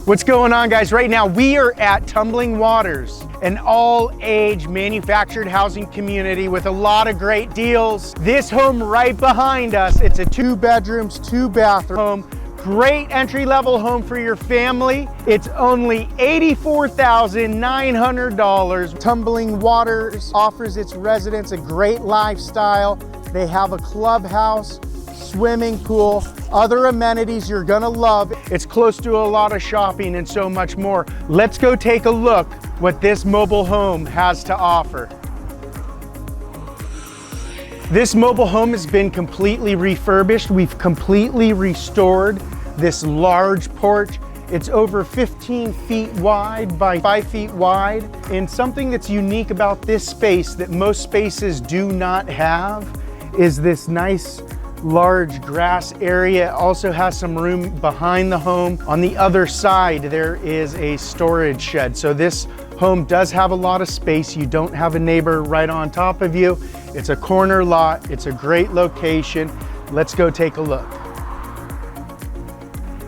What's going on, guys? Right now we are at Tumbling Waters, an all-age manufactured housing community with a lot of great deals. This home right behind us, it's a 2 bedrooms, 2 bathroom home. Great entry-level home for your family. It's only $84,900. Tumbling Waters offers its residents a great lifestyle. They have a clubhouse, swimming pool, other amenities you're gonna love. It's close to a lot of shopping and so much more. Let's go take a look what this mobile home has to offer. This mobile home has been completely refurbished. We've completely restored this large porch. It's over 15 feet wide by 5 feet wide. And something that's unique about this space that most spaces do not have is this nice large grass area. It also has some room behind the home. On the other side, there is a storage shed. So this home does have a lot of space. You don't have a neighbor right on top of you. It's a corner lot. It's a great location. Let's go take a look.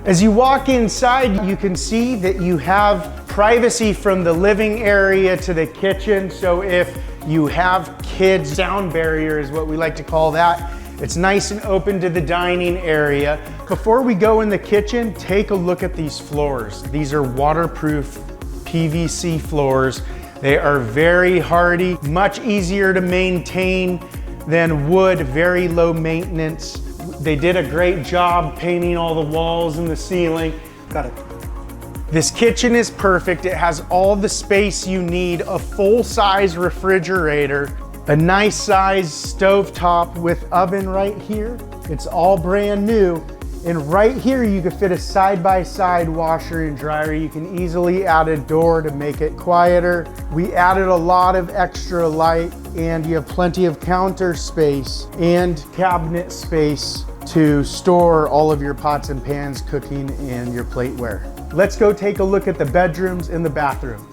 As you walk inside, you can see that you have privacy from the living area to the kitchen. So if you have kids, sound barrier is what we like to call that. It's nice and open to the dining area. Before we go in the kitchen, take a look at these floors. These are waterproof PVC floors. They are very hardy, much easier to maintain than wood, very low maintenance. They did a great job painting all the walls and the ceiling. Got it. This kitchen is perfect. It has all the space you need, a full-size refrigerator, a nice size stovetop with oven right here. It's all brand new. And right here, you could fit a side-by-side washer and dryer. You can easily add a door to make it quieter. We added a lot of extra light, and you have plenty of counter space and cabinet space to store all of your pots and pans, cooking, and your plateware. Let's go take a look at the bedrooms and the bathroom.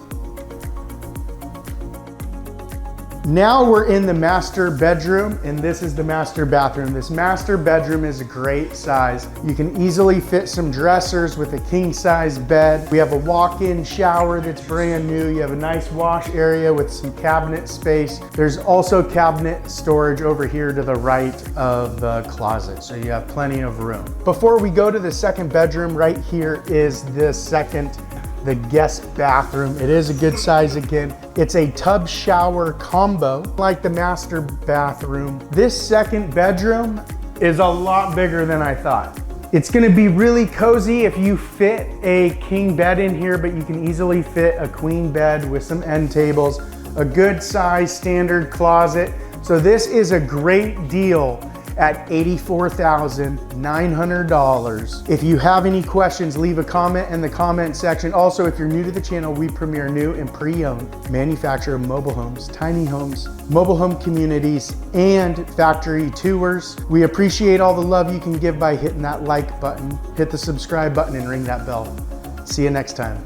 Now we're in the master bedroom, and this is the master bathroom. This master bedroom is a great size. You can easily fit some dressers with a king size bed. We have a walk-in shower that's brand new. You have a nice wash area with some cabinet space. There's also cabinet storage over here to the right of the closet, so you have plenty of room. Before we go to the second bedroom, right here is the guest bathroom. It is a good size again. It's a tub shower combo like the master bathroom. This second bedroom is a lot bigger than I thought. It's gonna be really cozy if you fit a king bed in here, but you can easily fit a queen bed with some end tables, a good size standard closet. So this is a great deal at $84,900. If you have any questions, leave a comment in the comment section. Also, if you're new to the channel, we premiere new and pre-owned manufactured mobile homes, tiny homes, mobile home communities, and factory tours. We appreciate all the love you can give by hitting that like button, hit the subscribe button, and ring that bell. See you next time.